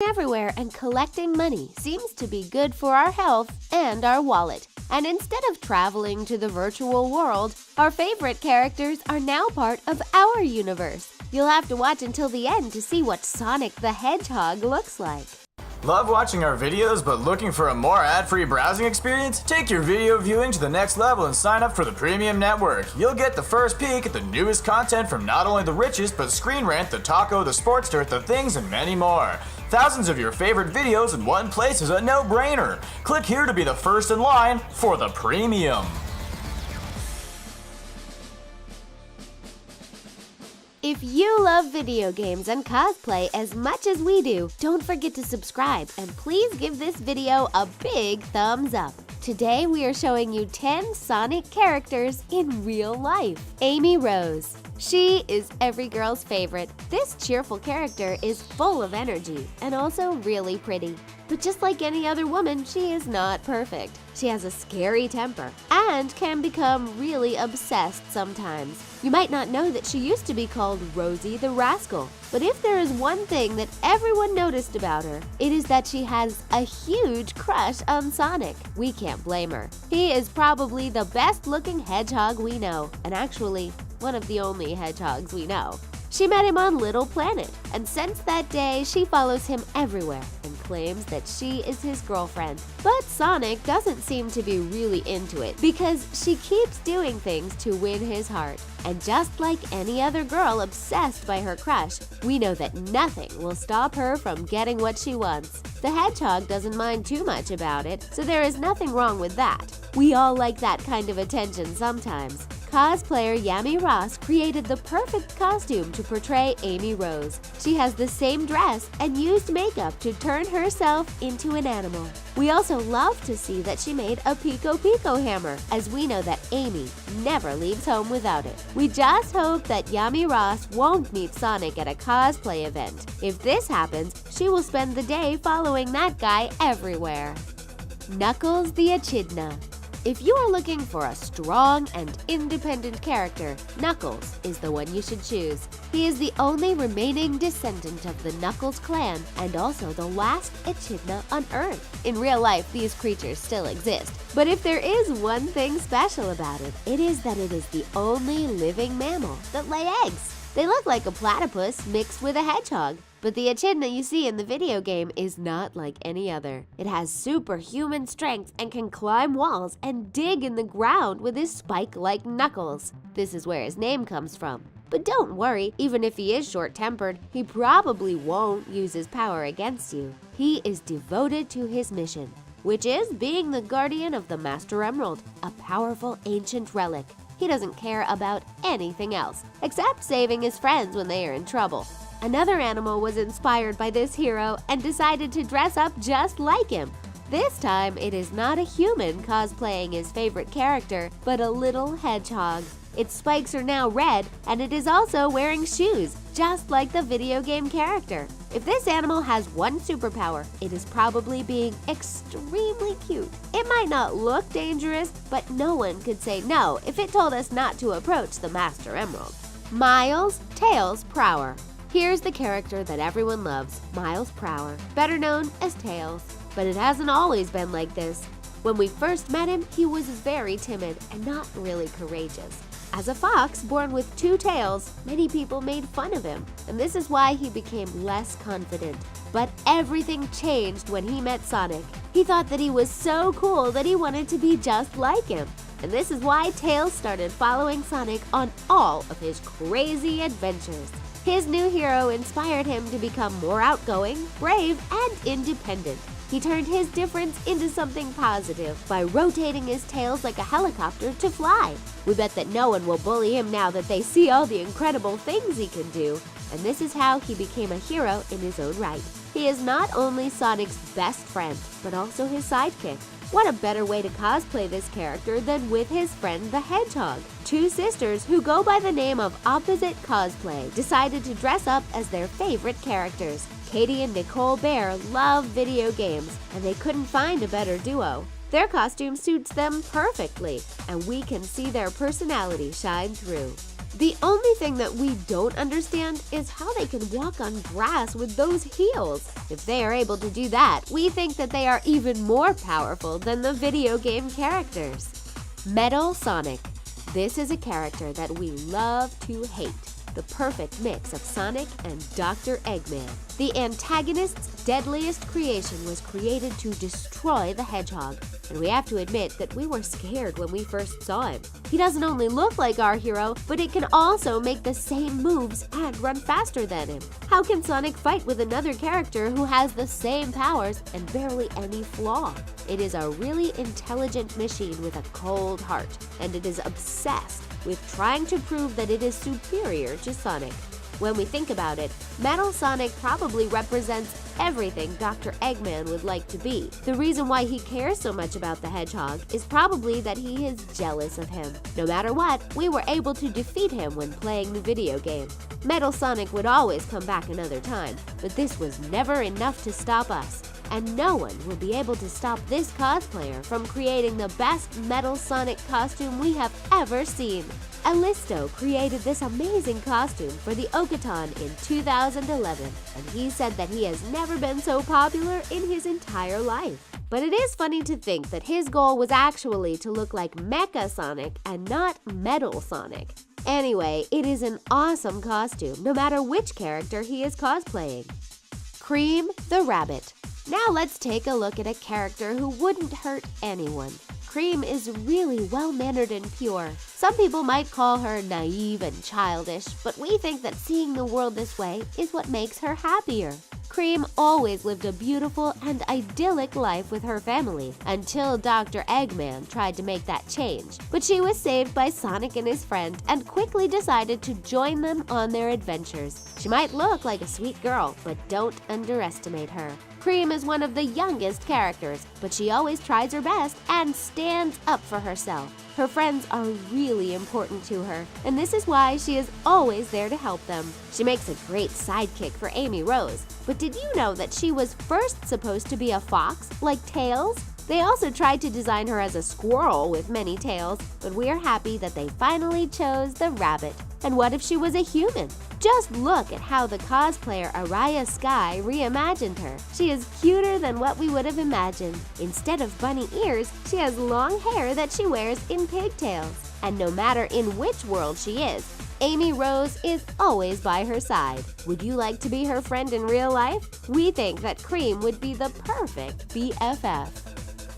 Everywhere, and collecting money seems to be good for our health and our wallet. And instead of traveling to the virtual world, our favorite characters are now part of our universe. You'll have to watch until the end to see what Sonic the Hedgehog looks like. Love watching our videos but looking for a more ad-free browsing experience? Take your video viewing to the next level and sign up for the Premium Network. You'll get the first peek at the newest content from not only the richest but Screen Rant, The Taco, The Sportster, The Things, and many more. Thousands of your favorite videos in one place is a no-brainer. Click here to be the first in line for the Premium. If you love video games and cosplay as much as we do, don't forget to subscribe and please give this video a big thumbs up. Today we are showing you 10 Sonic characters in real life. Amy Rose. She is every girl's favorite. This cheerful character is full of energy and also really pretty. But just like any other woman, she is not perfect. She has a scary temper and can become really obsessed sometimes. You might not know that she used to be called Rosie the Rascal. But if there is one thing that everyone noticed about her, it is that she has a huge crush on Sonic. We can't blame her. He is probably the best-looking hedgehog we know, and actually, one of the only hedgehogs we know. She met him on Little Planet, and since that day, she follows him everywhere and claims that she is his girlfriend. But Sonic doesn't seem to be really into it because she keeps doing things to win his heart. And just like any other girl obsessed by her crush, we know that nothing will stop her from getting what she wants. The hedgehog doesn't mind too much about it, so there is nothing wrong with that. We all like that kind of attention sometimes. Cosplayer Yami Ross created the perfect costume to portray Amy Rose. She has the same dress and used makeup to turn herself into an animal. We also love to see that she made a Pico Pico hammer, as we know that Amy never leaves home without it. We just hope that Yami Ross won't meet Sonic at a cosplay event. If this happens, she will spend the day following that guy everywhere. Knuckles the Echidna. If you are looking for a strong and independent character, Knuckles is the one you should choose. He is the only remaining descendant of the Knuckles clan and also the last echidna on Earth. In real life, these creatures still exist. But if there is one thing special about it, it is that it is the only living mammal that lay eggs. They look like a platypus mixed with a hedgehog. But the echidna you see in the video game is not like any other. It has superhuman strength and can climb walls and dig in the ground with his spike-like knuckles. This is where his name comes from. But don't worry, even if he is short-tempered, he probably won't use his power against you. He is devoted to his mission, which is being the guardian of the Master Emerald, a powerful ancient relic. He doesn't care about anything else, except saving his friends when they are in trouble. Another animal was inspired by this hero and decided to dress up just like him. This time, it is not a human cosplaying his favorite character, but a little hedgehog. Its spikes are now red, and it is also wearing shoes, just like the video game character. If this animal has one superpower, it is probably being extremely cute. It might not look dangerous, but no one could say no if it told us not to approach the Master Emerald. Miles Tails Prower. Here's the character that everyone loves, Miles Prower, better known as Tails. But it hasn't always been like this. When we first met him, he was very timid and not really courageous. As a fox born with two tails, many people made fun of him, and this is why he became less confident. But everything changed when he met Sonic. He thought that he was so cool that he wanted to be just like him. And this is why Tails started following Sonic on all of his crazy adventures. His new hero inspired him to become more outgoing, brave, and independent. He turned his difference into something positive by rotating his tails like a helicopter to fly. We bet that no one will bully him now that they see all the incredible things he can do. And this is how he became a hero in his own right. He is not only Sonic's best friend, but also his sidekick. What a better way to cosplay this character than with his friend the Hedgehog? Two sisters who go by the name of Opposite Cosplay decided to dress up as their favorite characters. Katie and Nicole Bear love video games, and they couldn't find a better duo. Their costume suits them perfectly, and we can see their personality shine through. The only thing that we don't understand is how they can walk on grass with those heels. If they are able to do that, we think that they are even more powerful than the video game characters. Metal Sonic. This is a character that we love to hate. The perfect mix of Sonic and Dr. Eggman. The antagonist's deadliest creation was created to destroy the Hedgehog, and we have to admit that we were scared when we first saw him. He doesn't only look like our hero, but it can also make the same moves and run faster than him. How can Sonic fight with another character who has the same powers and barely any flaw? It is a really intelligent machine with a cold heart, and it is obsessed with trying to prove that it is superior to Sonic. When we think about it, Metal Sonic probably represents everything Dr. Eggman would like to be. The reason why he cares so much about the Hedgehog is probably that he is jealous of him. No matter what, we were able to defeat him when playing the video game. Metal Sonic would always come back another time, but this was never enough to stop us. And no one will be able to stop this cosplayer from creating the best Metal Sonic costume we have ever seen. Alisto created this amazing costume for the Okaton in 2011, and he said that he has never been so popular in his entire life. But it is funny to think that his goal was actually to look like Mecha Sonic and not Metal Sonic. Anyway, it is an awesome costume, no matter which character he is cosplaying. Cream the Rabbit. Now let's take a look at a character who wouldn't hurt anyone. Cream is really well-mannered and pure. Some people might call her naive and childish, but we think that seeing the world this way is what makes her happier. Cream always lived a beautiful and idyllic life with her family until Dr. Eggman tried to make that change. But she was saved by Sonic and his friend and quickly decided to join them on their adventures. She might look like a sweet girl, but don't underestimate her. Cream is one of the youngest characters, but she always tries her best and stands up for herself. Her friends are really important to her, and this is why she is always there to help them. She makes a great sidekick for Amy Rose, but did you know that she was first supposed to be a fox, like Tails? They also tried to design her as a squirrel with many tails, but we're happy that they finally chose the rabbit. And what if she was a human? Just look at how the cosplayer Araya Sky reimagined her. She is cuter than what we would have imagined. Instead of bunny ears, she has long hair that she wears in pigtails. And no matter in which world she is, Amy Rose is always by her side. Would you like to be her friend in real life? We think that Cream would be the perfect BFF.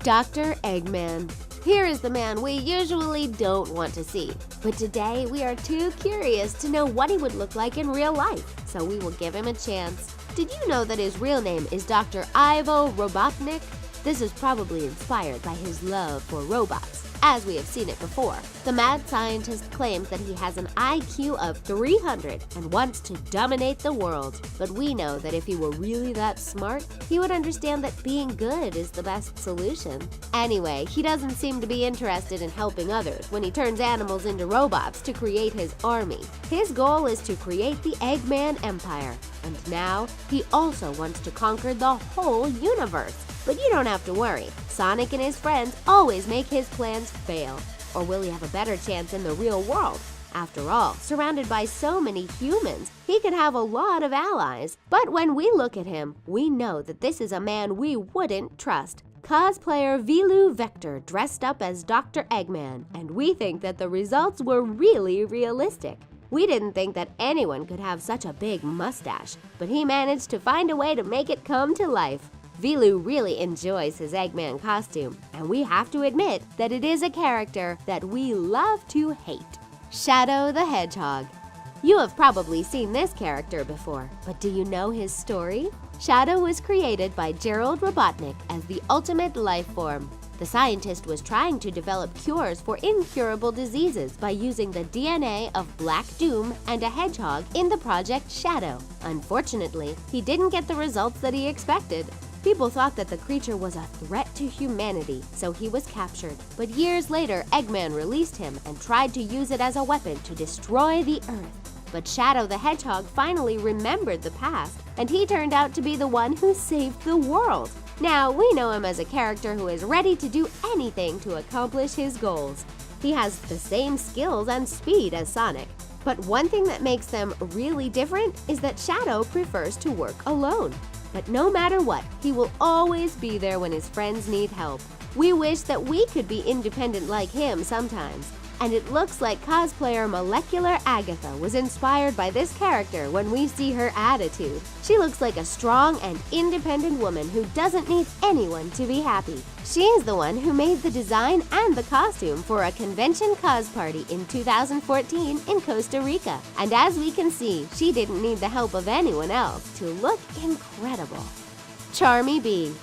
Dr. Eggman. Here is the man we usually don't want to see, but today we are too curious to know what he would look like in real life, so we will give him a chance. Did you know that his real name is Dr. Ivo Robotnik? This is probably inspired by his love for robots, as we have seen it before. The mad scientist claims that he has an IQ of 300 and wants to dominate the world. But we know that if he were really that smart, he would understand that being good is the best solution. Anyway, he doesn't seem to be interested in helping others when he turns animals into robots to create his army. His goal is to create the Eggman Empire, and now he also wants to conquer the whole universe. But you don't have to worry. Sonic and his friends always make his plans fail. Or will he have a better chance in the real world? After all, surrounded by so many humans, he could have a lot of allies. But when we look at him, we know that this is a man we wouldn't trust. Cosplayer Vilu Vector dressed up as Dr. Eggman, and we think that the results were really realistic. We didn't think that anyone could have such a big mustache, but he managed to find a way to make it come to life. Vilu really enjoys his Eggman costume, and we have to admit that it is a character that we love to hate. Shadow the Hedgehog. You have probably seen this character before, but do you know his story? Shadow was created by Gerald Robotnik as the ultimate life form. The scientist was trying to develop cures for incurable diseases by using the DNA of Black Doom and a hedgehog in the Project Shadow. Unfortunately, he didn't get the results that he expected. People thought that the creature was a threat to humanity, so he was captured. But years later, Eggman released him and tried to use it as a weapon to destroy the Earth. But Shadow the Hedgehog finally remembered the past, and he turned out to be the one who saved the world. Now, we know him as a character who is ready to do anything to accomplish his goals. He has the same skills and speed as Sonic. But one thing that makes them really different is that Shadow prefers to work alone. But no matter what, he will always be there when his friends need help. We wish that we could be independent like him sometimes. And it looks like cosplayer Molecular Agatha was inspired by this character when we see her attitude. She looks like a strong and independent woman who doesn't need anyone to be happy. She is the one who made the design and the costume for a convention cos party in 2014 in Costa Rica. And as we can see, she didn't need the help of anyone else to look incredible. Charmy Bee.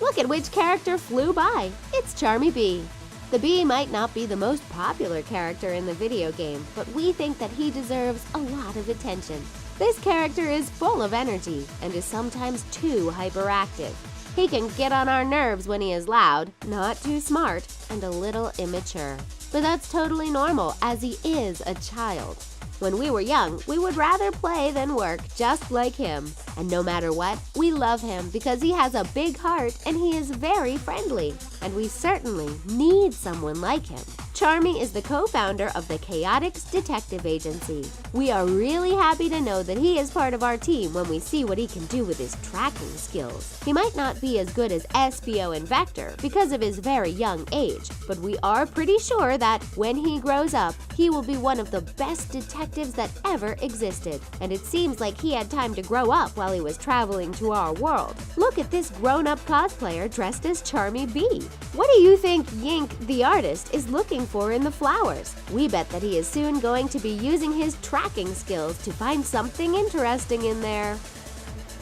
Look at which character flew by. It's Charmy Bee. The bee might not be the most popular character in the video game, but we think that he deserves a lot of attention. This character is full of energy and is sometimes too hyperactive. He can get on our nerves when he is loud, not too smart, and a little immature. But that's totally normal, as he is a child. When we were young, we would rather play than work, just like him. And no matter what, we love him because he has a big heart and he is very friendly. And we certainly need someone like him. Charmy is the co-founder of the Chaotix Detective Agency. We are really happy to know that he is part of our team when we see what he can do with his tracking skills. He might not be as good as Espio and Vector because of his very young age, but we are pretty sure that when he grows up, he will be one of the best detectives that ever existed. And it seems like he had time to grow up while he was traveling to our world. Look at this grown-up cosplayer dressed as Charmy Bee. What do you think Yink, the artist, is looking for in the flowers? We bet that he is soon going to be using his tracking skills to find something interesting in there.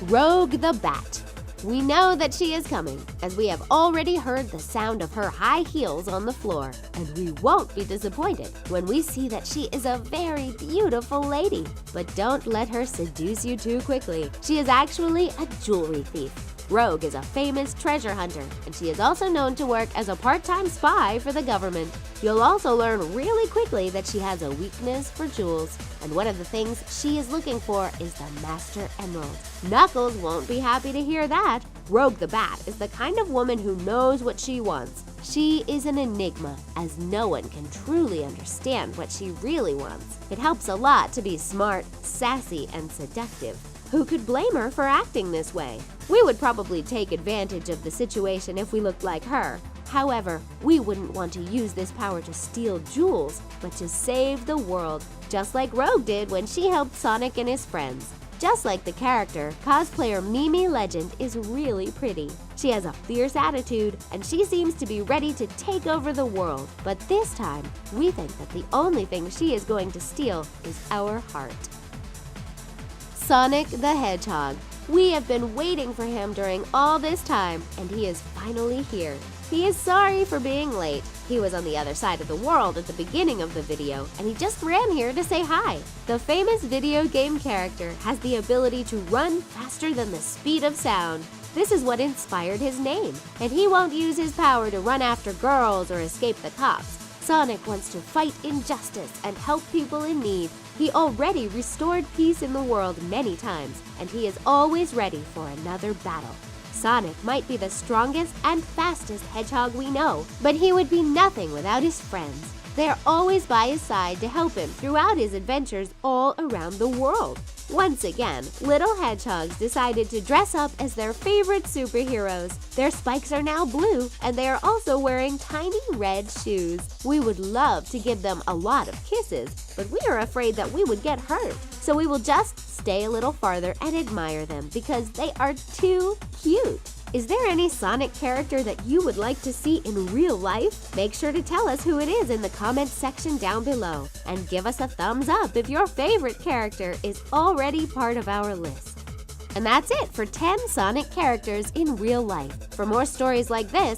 Rouge the Bat. We know that she is coming, as we have already heard the sound of her high heels on the floor, and we won't be disappointed when we see that she is a very beautiful lady. But don't let her seduce you too quickly. She is actually a jewelry thief. Rouge is a famous treasure hunter, and she is also known to work as a part-time spy for the government. You'll also learn really quickly that she has a weakness for jewels, and one of the things she is looking for is the Master Emerald. Knuckles won't be happy to hear that. Rouge the Bat is the kind of woman who knows what she wants. She is an enigma, as no one can truly understand what she really wants. It helps a lot to be smart, sassy, and seductive. Who could blame her for acting this way? We would probably take advantage of the situation if we looked like her. However, we wouldn't want to use this power to steal jewels, but to save the world, just like Rouge did when she helped Sonic and his friends. Just like the character, cosplayer Mimi Legend is really pretty. She has a fierce attitude, and she seems to be ready to take over the world. But this time, we think that the only thing she is going to steal is our heart. Sonic the Hedgehog. We have been waiting for him during all this time, and he is finally here. He is sorry for being late. He was on the other side of the world at the beginning of the video, and he just ran here to say hi. The famous video game character has the ability to run faster than the speed of sound. This is what inspired his name, and he won't use his power to run after girls or escape the cops. Sonic wants to fight injustice and help people in need. He already restored peace in the world many times, and he is always ready for another battle. Sonic might be the strongest and fastest hedgehog we know, but he would be nothing without his friends. They are always by his side to help him throughout his adventures all around the world. Once again, little hedgehogs decided to dress up as their favorite superheroes. Their spikes are now blue, and they are also wearing tiny red shoes. We would love to give them a lot of kisses, but we are afraid that we would get hurt. So we will just stay a little farther and admire them because they are too cute. Is there any Sonic character that you would like to see in real life? Make sure to tell us who it is in the comments section down below. And give us a thumbs up if your favorite character is already part of our list. And that's it for 10 Sonic characters in real life. For more stories like this,